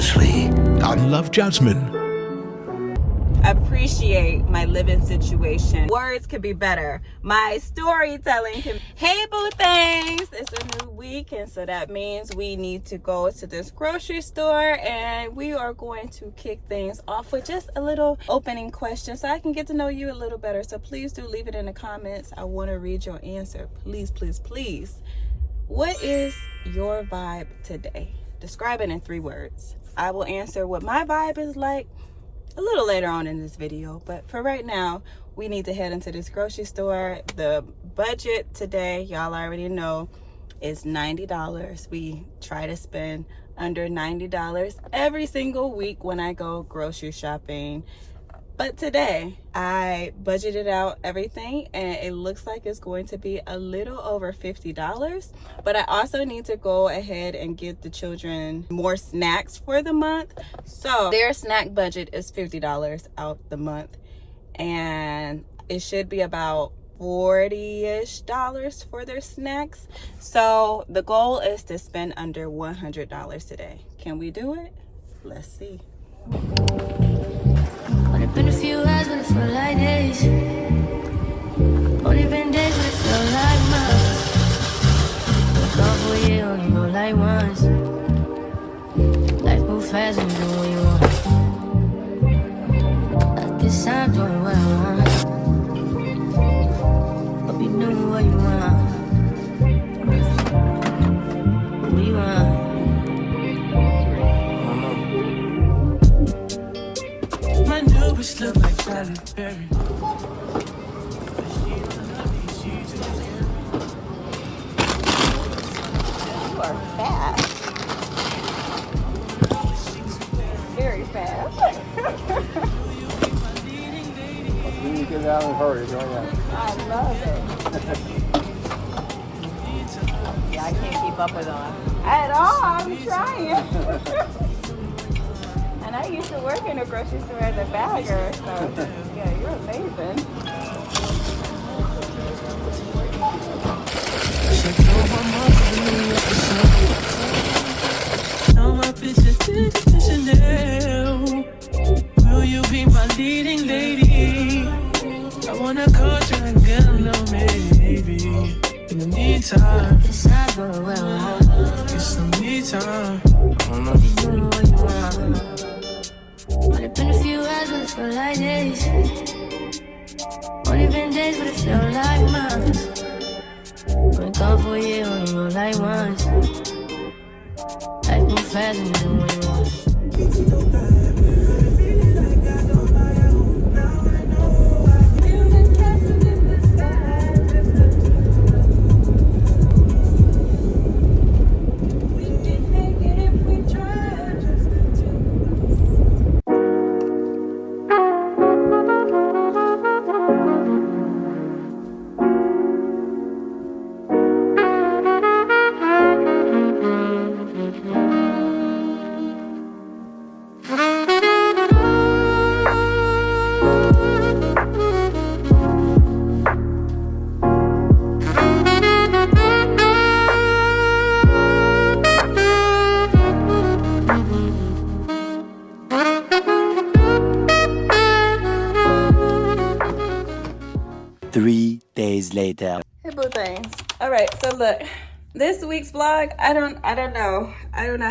previously on Love Jasmyn. Appreciate my living situation. Words could be better. My storytelling can. Hey boo things, it's a new week, and so that means we need to go to this grocery store, and we are going to kick things off with just a little opening question so I can get to know you a little better. So please do leave it in the comments. I want to read your answer. Please, please, please. What is your vibe today? Describe it in 3 words. I will answer what my vibe is like a little later on in this video, but for right now we need to head into this grocery store. The budget today, y'all already know, is $90. We try to spend under $90 every single week when I go grocery shopping, but today I budgeted out everything and it looks like it's going to be a little over $50. But I also need to go ahead and get the children more snacks for the month. So their snack budget is $50 out the month, and it should be about $40-ish for their snacks. So the goal is to spend under $100 today. Can we do it? Let's see. Only been a few hours, but it felt like days. Only been days, but it felt like months. Been gone for a year, only know like once. Life moves fast when you do what you want. At this time, doing what I want. Hope you doing what you want. What you want. My new bitch look like Halle Berry. You are fast. Very fast. When you get out of a hurry, go ahead. I love it. Yeah, I can't keep up with them at all. I'm trying. And I used to work in a grocery store as a bagger, so yeah, you're amazing. All my bitches did Chanel. Will you be my leading lady? I wanna go try and get a little maybe. In the meantime, it's not going well. Get some me time. You doing what you want. Only been a few hours, but it felt like days. Only been days, but it felt like months. Been gone for a year, only know like once. Life move fast and you do what you want. Later. Hey boo things. All right, so look, this week's vlog, I don't know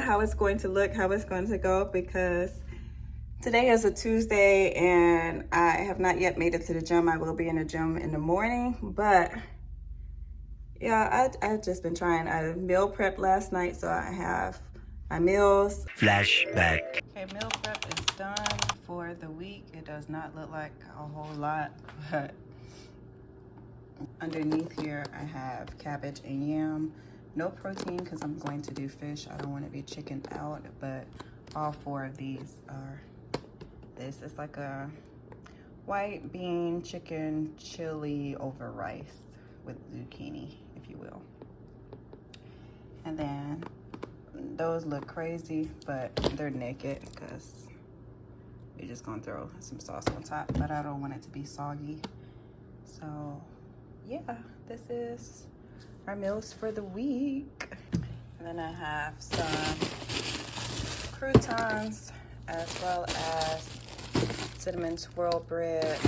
how it's going to look, how it's going to go, because today is a Tuesday and I have not yet made it to the gym. I will be in the gym in the morning, but yeah, I've just been trying. I meal prepped last night, so I have my meals. Flashback. Okay, meal prep is done for the week. It does not look like a whole lot, but underneath here I have cabbage and yam. No protein because I'm going to do fish. I don't want to be chicken out, but all 4 of these are this. It's like a white bean chicken chili over rice with zucchini, if you will. And then those look crazy, but they're naked because we're just gonna throw some sauce on top, but I don't want it to be soggy. So yeah, this is our meals for the week. And then I have some croutons as well as cinnamon swirl bread.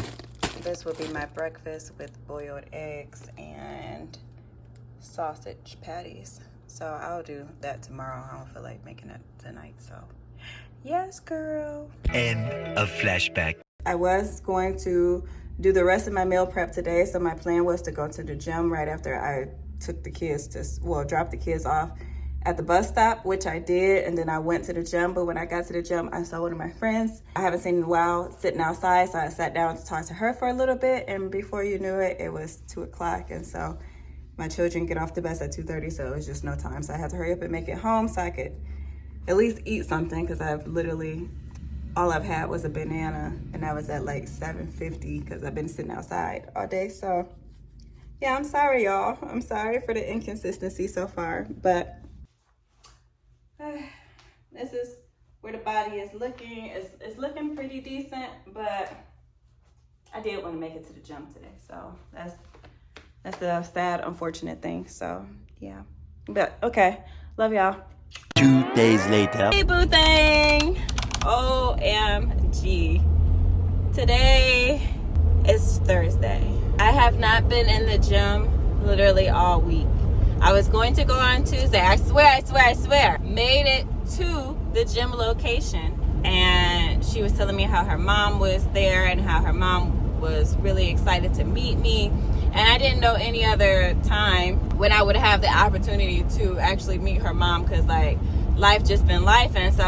This will be my breakfast with boiled eggs and sausage patties. So I'll do that tomorrow. I don't feel like making it tonight, so yes, girl. End of flashback. I was going to do the rest of my meal prep today, so my plan was to go to the gym right after I took the kids dropped the kids off at the bus stop, which I did, and then I went to the gym. But when I got to the gym, I saw one of my friends I haven't seen in a while sitting outside, so I sat down to talk to her for a little bit, and before you knew it, it was 2 o'clock, and so my children get off the bus at 2:30, so it was just no time. So I had to hurry up and make it home so I could at least eat something, because all I've had was a banana, and I was at like 7:50 because I've been sitting outside all day. So yeah, I'm sorry, y'all. I'm sorry for the inconsistency so far, but this is where the body is looking. It's looking pretty decent, but I did want to make it to the gym today, so that's a sad, unfortunate thing. So yeah, but okay, love y'all. 2 days later. Hey, boo thing. OMG. Today is Thursday. I have not been in the gym literally all week. I was going to go on Tuesday. I swear. Made it to the gym location, and she was telling me how her mom was there and how her mom was really excited to meet me. And I didn't know any other time when I would have the opportunity to actually meet her mom, because like life just been life. And so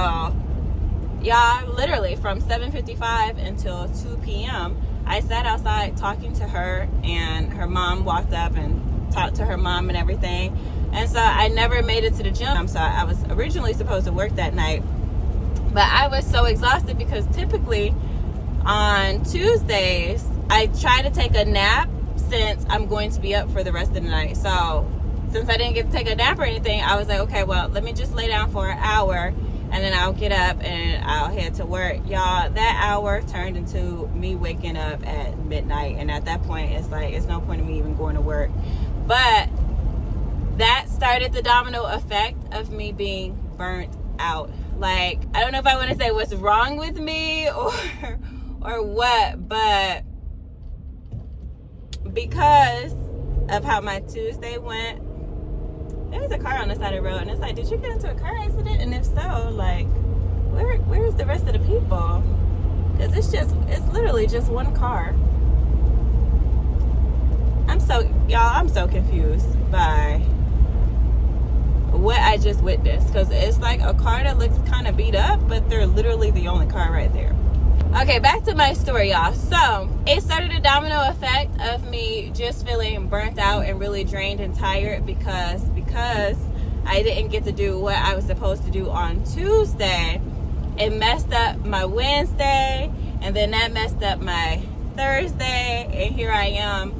y'all, literally from 7:55 until 2 p.m. I sat outside talking to her, and her mom walked up and talked to her mom and everything. And so I never made it to the gym. So I was originally supposed to work that night, but I was so exhausted because typically on Tuesdays I try to take a nap, since I'm going to be up for the rest of the night. So since I didn't get to take a nap or anything, I was like, okay, well, let me just lay down for an hour, and then I'll get up and I'll head to work. Y'all, that hour turned into me waking up at midnight, and at that point it's like, it's no point in me even going to work. But that started the domino effect of me being burnt out. Like, I don't know if I want to say what's wrong with me or what, but because of how my Tuesday went, there was a car on the side of the road, and it's like, did you get into a car accident? And if so, like, where's the rest of the people? Because it's literally just one car. I'm so confused by what I just witnessed, because it's like a car that looks kind of beat up, but they're literally the only car right there. Okay, back to my story, y'all. So it started a domino effect of me just feeling burnt out and really drained and tired because I didn't get to do what I was supposed to do on Tuesday. It messed up my Wednesday, and then that messed up my Thursday, and here I am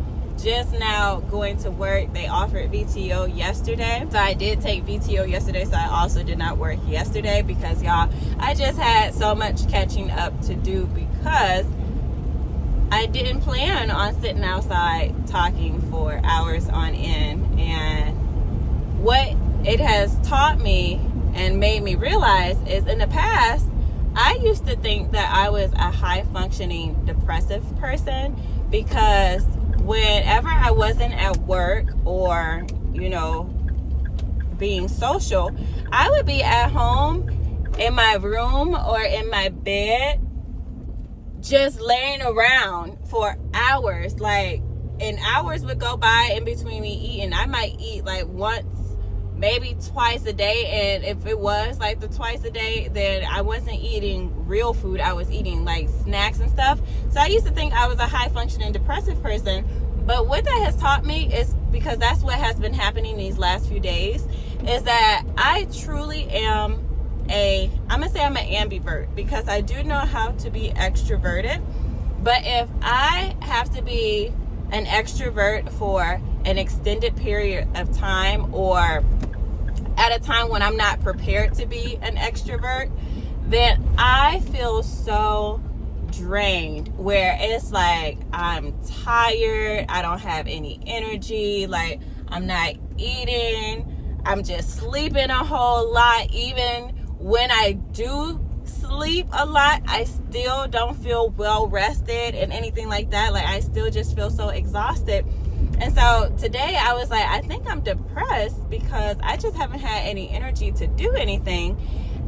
just now going to work. They offered VTO yesterday, so I did take VTO yesterday, so I also did not work yesterday because, y'all, I just had so much catching up to do because I didn't plan on sitting outside talking for hours on end. And what it has taught me and made me realize is, in the past, I used to think that I was a high functioning depressive person, because whenever I wasn't at work or, being social, I would be at home in my room or in my bed, just laying around for hours. Like, and hours would go by in between me eating. I might eat like once, maybe twice a day, and if it was like the twice a day, then I wasn't eating real food. I was eating like snacks and stuff. So I used to think I was a high functioning depressive person. But what that has taught me is, because that's what has been happening these last few days, is that I truly am I'm gonna say I'm an ambivert, because I do know how to be extroverted. But if I have to be an extrovert for an extended period of time, or at a time when I'm not prepared to be an extrovert, then I feel so drained, where it's like I'm tired, I don't have any energy, like I'm not eating, I'm just sleeping a whole lot. Even when I do sleep a lot, I still don't feel well rested and anything like that. Like, I still just feel so exhausted. And so today I was like, I think I'm depressed because I just haven't had any energy to do anything.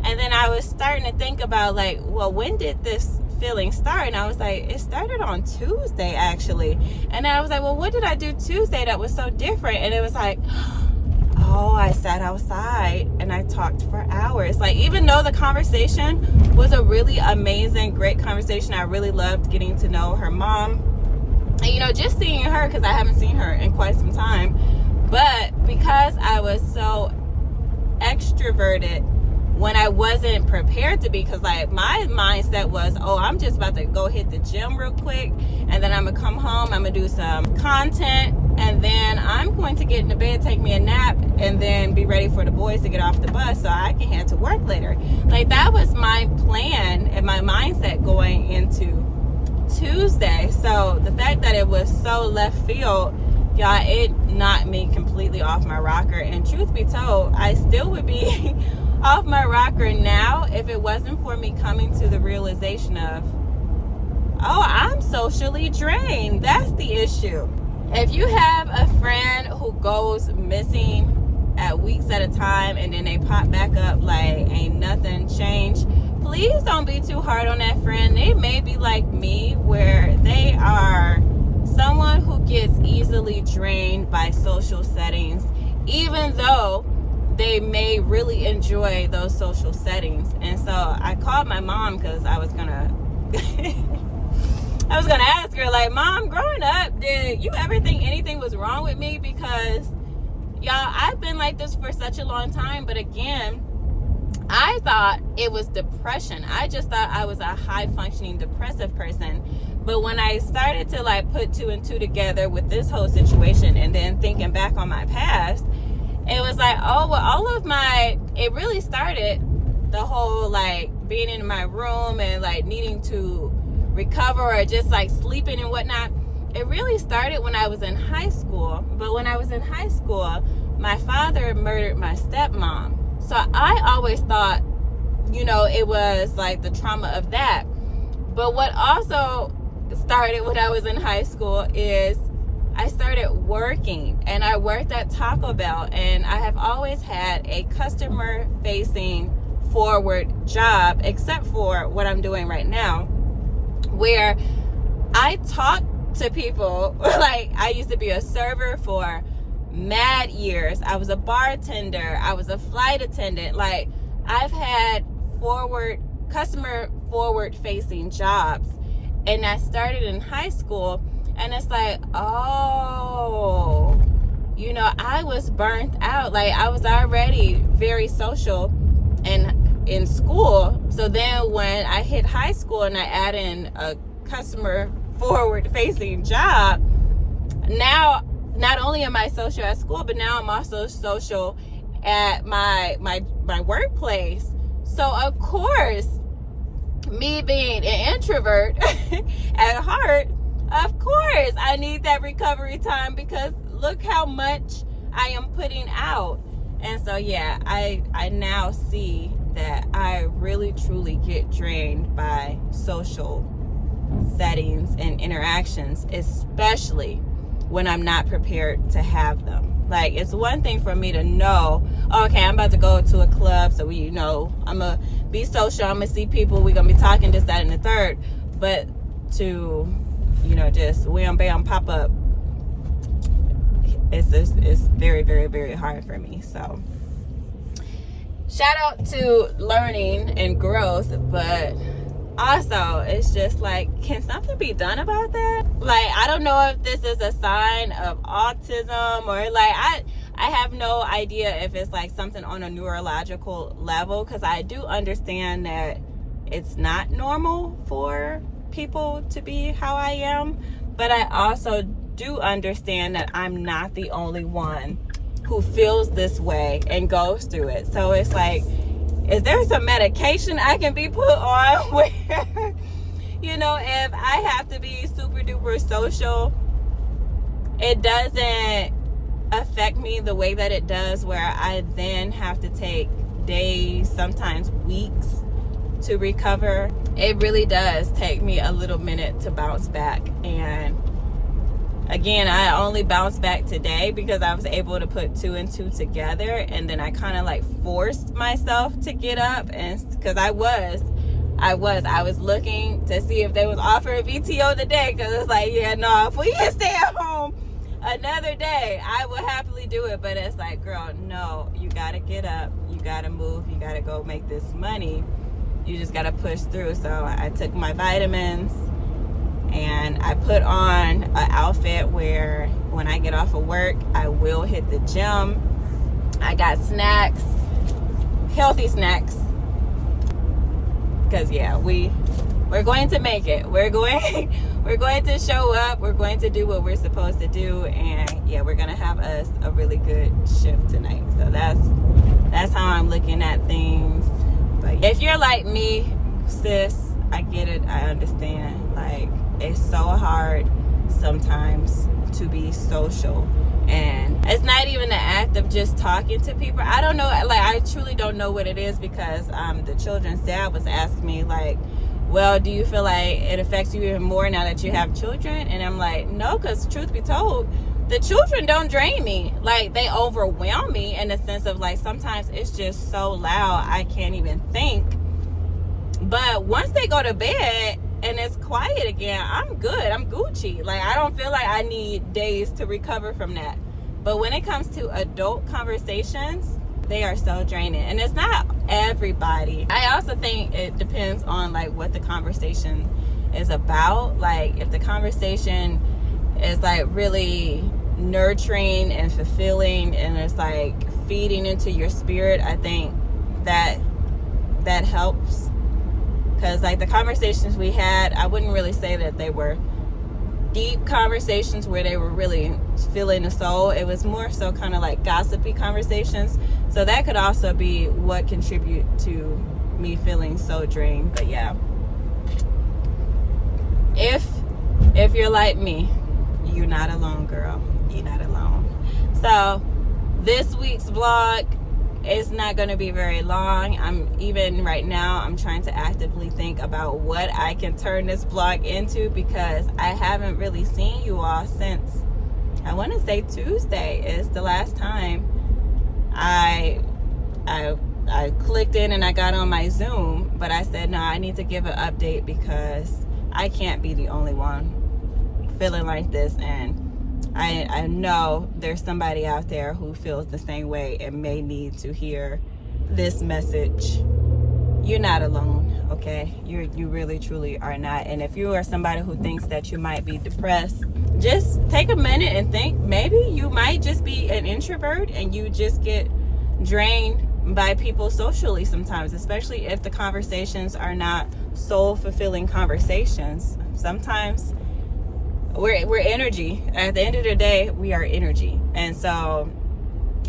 And then I was starting to think about, like, well, when did this feeling start? And I was like, it started on Tuesday, actually. And then I was like, well, what did I do Tuesday that was so different? And it was like, oh, I sat outside and I talked for hours. Like, even though the conversation was a really amazing, great conversation, I really loved getting to know her mom. And, you know, just seeing her, because I haven't seen her in quite some time. But because I was so extroverted when I wasn't prepared to be, because, like, my mindset was, oh, I'm just about to go hit the gym real quick, and then I'm going to come home, I'm going to do some content, and then I'm going to get into bed, take me a nap, and then be ready for the boys to get off the bus so I can head to work later. Like, that was my plan and my mindset going into Tuesday. So the fact that it was so left field, y'all, it knocked me completely off my rocker. And truth be told, I still would be off my rocker now if it wasn't for me coming to the realization of, oh, I'm socially drained. That's the issue. If you have a friend who goes missing at weeks at a time and then they pop back up like ain't nothing changed, please don't be too hard on that friend. They may be like me, where they are someone who gets easily drained by social settings, even though they may really enjoy those social settings. And so I called my mom because I was gonna ask her, like, Mom, growing up, did you ever think anything was wrong with me? Because, y'all, I've been like this for such a long time. But again, I thought it was depression. I just thought I was a high-functioning depressive person. But when I started to, like, put two and two together with this whole situation and then thinking back on my past, it was like, oh, well, it really started the whole, like, being in my room and, like, needing to recover or just, like, sleeping and whatnot. It really started when I was in high school. But when I was in high school, my father murdered my stepmom. So I always thought, you know, it was like the trauma of that. But what also started when I was in high school is I started working, and I worked at Taco Bell, and I have always had a customer facing forward job, except for what I'm doing right now, where I talk to people. Like, I used to be a server for mad years. I was a bartender. I was a flight attendant. Like, I've had customer forward facing jobs, and I started in high school. And it's like, oh, you know, I was burnt out. Like, I was already very social and in school. So then when I hit high school and I add in a customer forward facing job, now not only am I social at school, but now I'm also social at my workplace. So of course, me being an introvert at heart, of course I need that recovery time, because look how much I am putting out. And so yeah, I now see that I really truly get drained by social settings and interactions, especially when I'm not prepared to have them. Like, it's one thing for me to know, okay, I'm about to go to a club, so I'm gonna be social, I'm gonna see people, we're gonna be talking this, that, and the third. But to, just wham bam pop up, it's very, very, very hard for me. So shout out to learning and growth, but also it's just like, can something be done about that? Like, I don't know if this is a sign of autism, or like I have no idea if it's like something on a neurological level, because I do understand that it's not normal for people to be how I am, but I also do understand that I'm not the only one who feels this way and goes through it. So it's like, is there some medication I can be put on where, if I have to be super duper social, it doesn't affect me the way that it does, where I then have to take days, sometimes weeks to recover. It really does take me a little minute to bounce back. And again, I only bounced back today because I was able to put 2 and 2 together, and then I kind of like forced myself to get up, and because I was looking to see if they was offering VTO today, because it's like, yeah, no, if we can stay at home another day, I would happily do it. But it's like, girl, no, you gotta get up, you gotta move, you gotta go make this money, you just gotta push through. So I took my vitamins and I put on an outfit where when I get off of work, I will hit the gym. I got snacks, healthy snacks, because yeah, we're going to make it. We're going to show up. We're going to do what we're supposed to do, and yeah, we're gonna have us a really good shift tonight. So that's how I'm looking at things. But if you're like me, sis, I get it. I understand. Like, it's so hard sometimes to be social, and it's not even the act of just talking to people. I don't know, like, I truly don't know what it is, because the children's dad was asking me, like, well, do you feel like it affects you even more now that you have children? And I'm like, no, because truth be told, the children don't drain me. Like, they overwhelm me in the sense of, like, sometimes it's just so loud I can't even think. But once they go to bed and it's quiet again, I'm good. I'm Gucci. Like, I don't feel like I need days to recover from that. But when it comes to adult conversations, they are so draining. And it's not everybody. I also think it depends on, like, what the conversation is about. Like, if the conversation is, like, really nurturing and fulfilling, and it's, like, feeding into your spirit, I think that helps. Because, like, the conversations we had, I wouldn't really say that they were deep conversations where they were really feeling the soul. It was more so kind of like gossipy conversations. So that could also be what contribute to me feeling so drained. But yeah, if you're like me, you're not alone, girl. You're not alone. So this week's vlog is not going to be very long. Right now I'm trying to actively think about what I can turn this vlog into, because I haven't really seen you all since, I want to say Tuesday is the last time I clicked in and I got on my Zoom. But I said, no, I need to give an update, because I can't be the only one feeling like this, and I know there's somebody out there who feels the same way and may need to hear this message. You're not alone, okay? You really, truly are not. And if you are somebody who thinks that you might be depressed, just take a minute and think, maybe you might just be an introvert and you just get drained by people socially sometimes, especially if the conversations are not soul-fulfilling conversations. Sometimes we're energy. At the end of the day, we are energy. And so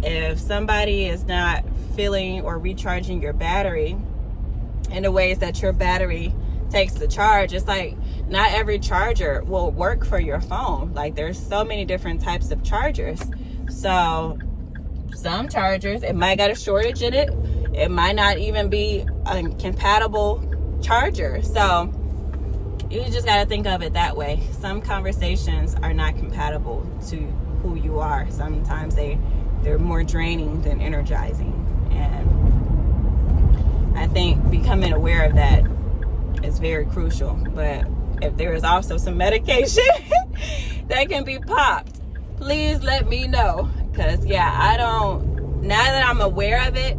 if somebody is not filling or recharging your battery in the ways that your battery takes the charge, it's like not every charger will work for your phone. Like, there's so many different types of chargers. So some chargers, it might got a shortage in it. It might not even be a compatible charger. So you just got to think of it that way. Some conversations are not compatible to who you are. Sometimes they're more draining than energizing. And I think becoming aware of that is very crucial. But if there is also some medication that can be popped, please let me know. Because, yeah, now that I'm aware of it,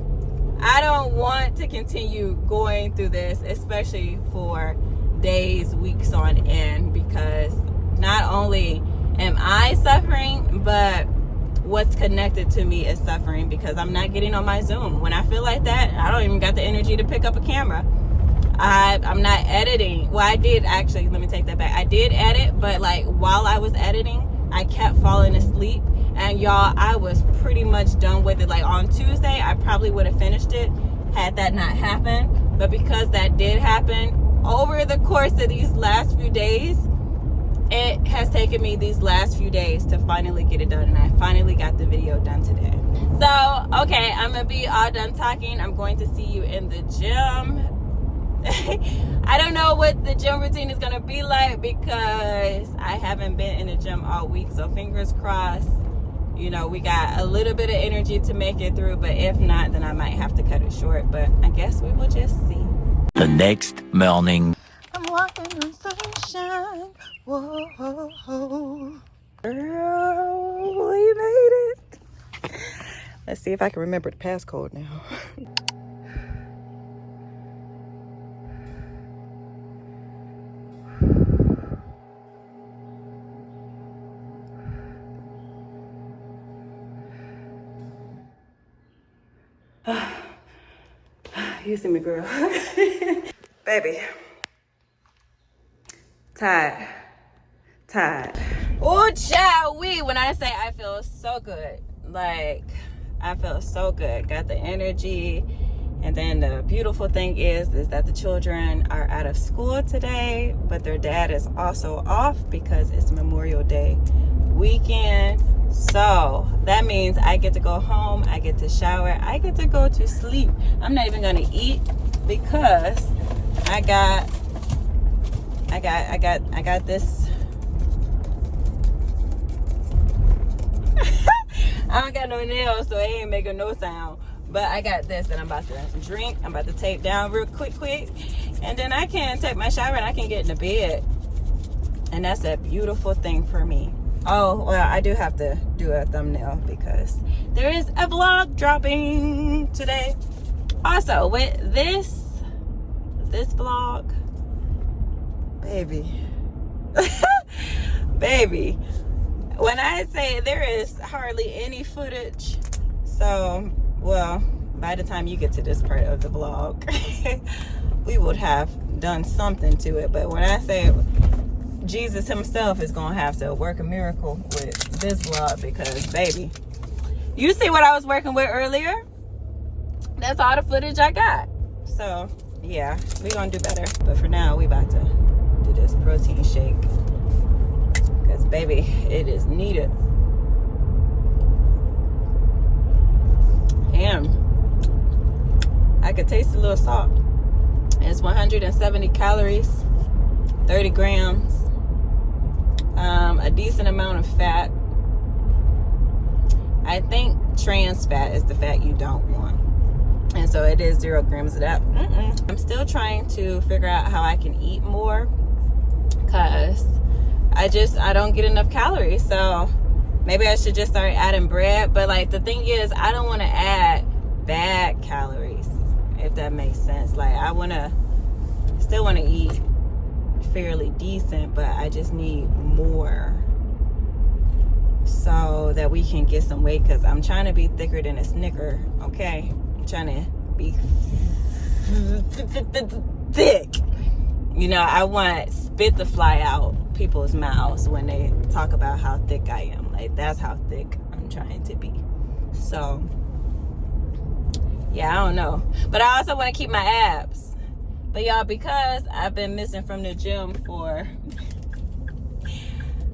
I don't want to continue going through this, especially for days, weeks on end, because not only am I suffering, but what's connected to me is suffering, because I'm not getting on my Zoom. When I feel like that, I don't even got the energy to pick up a camera. I'm not editing. Well, I did actually, let me take that back. I did edit, but like while I was editing, I kept falling asleep. And y'all, I was pretty much done with it. Like on Tuesday, I probably would have finished it had that not happened. But because that did happen, over the course of these last few days, it has taken me these last few days to finally get it done, and I finally got the video done today. So, okay, I'm gonna be all done talking. I'm going to see you in the gym. I don't know what the gym routine is gonna be like because I haven't been in the gym all week, so fingers crossed, you know, we got a little bit of energy to make it through, but if not, then I might have to cut it short, but I guess we will just see. The next morning. I'm walking on sunshine. Whoa. Girl, we made it. Let's see if I can remember the passcode now. You see me, girl. Baby. Tired. Oh, child, when I say I feel so good, like, I feel so good. Got the energy. And then the beautiful thing is that the children are out of school today, but their dad is also off because it's Memorial Day weekend. So that means I get to go home, I get to shower, I get to go to sleep. I'm not even gonna eat because I got this. I don't got no nails, so it ain't making no sound. But I got this that I'm about to drink. I'm about to tape down real quick. And then I can take my shower and I can get in the bed. And that's a beautiful thing for me. Oh, well, I do have to do a thumbnail because there is a vlog dropping today. Also, with this vlog, baby, baby, when I say there is hardly any footage, so, well, by the time you get to this part of the vlog, we would have done something to it. But when I say Jesus himself is gonna have to work a miracle with this vlog, because baby, you see what I was working with earlier? That's all the footage I got. So yeah, we gonna do better. But for now, we about to do this protein shake because baby, it is needed. And I could taste a little salt. It's 170 calories, 30 grams. A decent amount of fat. I think trans fat is the fat you don't want, and so it is 0 grams of that. I'm still trying to figure out how I can eat more because I don't get enough calories. So maybe I should just start adding bread. But like the thing is, I don't want to add bad calories, if that makes sense. Like I still want to eat fairly decent, but I just need more so that we can get some weight, because I'm trying to be thicker than a Snicker. Okay, I'm trying to be thick. You know, I want spit to fly out people's mouths when they talk about how thick I am. Like that's how thick I'm trying to be. So yeah, I don't know, but I also want to keep my abs. But y'all, because I've been missing from the gym for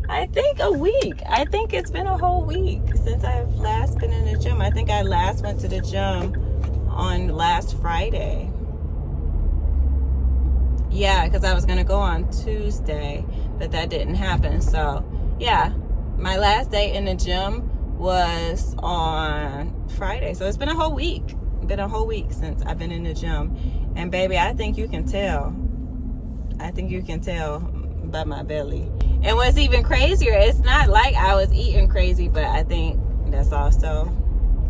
I think a week. I think it's been a whole week since I've last been in the gym. I think I last went to the gym on last Friday. Yeah, because I was going to go on Tuesday, but that didn't happen. So yeah, my last day in the gym was on Friday. So it's been a whole week. Been a whole week since I've been in the gym. And baby, I think you can tell. I think you can tell by my belly. And what's even crazier, it's not like I was eating crazy, but I think that's also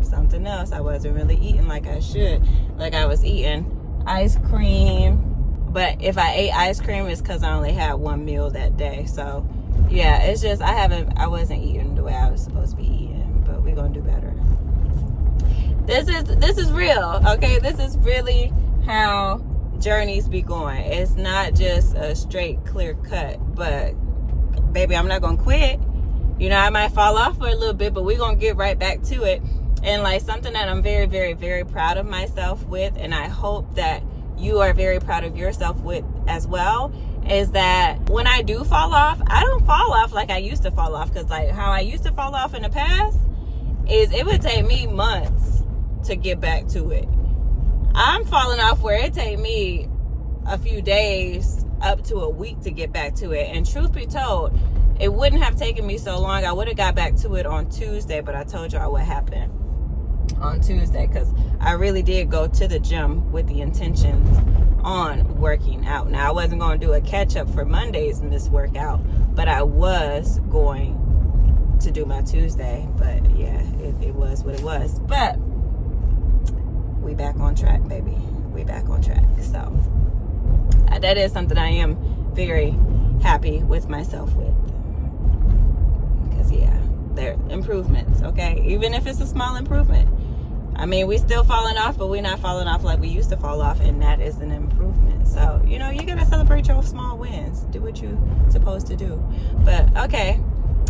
something else. I wasn't really eating like I should. Like I was eating ice cream. But if I ate ice cream, it's because I only had one meal that day. So yeah, it's just I wasn't eating the way I was supposed to be eating. But we're gonna do better. This is real, okay? This is really how journeys be going. It's not just a straight clear cut, but baby, I'm not gonna quit. You know, I might fall off for a little bit, but we're gonna get right back to it. And like something that I'm very, very, very proud of myself with, and I hope that you are very proud of yourself with as well, is that when I do fall off, I don't fall off like I used to fall off. Because like how I used to fall off in the past is it would take me months to get back to it. I'm falling off where it take me a few days up to a week to get back to it. And truth be told, it wouldn't have taken me so long. I would have got back to it on Tuesday, but I told y'all what happened on Tuesday because I really did go to the gym with the intentions on working out. Now, I wasn't going to do a catch up for Monday's missed workout, but I was going to do my Tuesday. But yeah, it was what it was. But we back on track, baby. We back on track. So that is something I am very happy with myself with. Because yeah, there are improvements, okay? Even if it's a small improvement. I mean, we still falling off, but we're not falling off like we used to fall off, and that is an improvement. So, you know, you gotta celebrate your small wins. Do what you're supposed to do. But okay,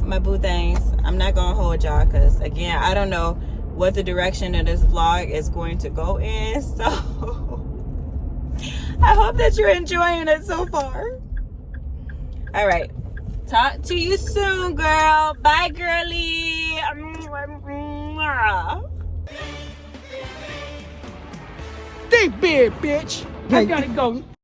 my boo things, I'm not gonna hold y'all because again, I don't know what the direction of this vlog is going to go in. So I hope that you're enjoying it so far. All right. Talk to you soon, girl. Bye, girly. Think big, bitch. I gotta go.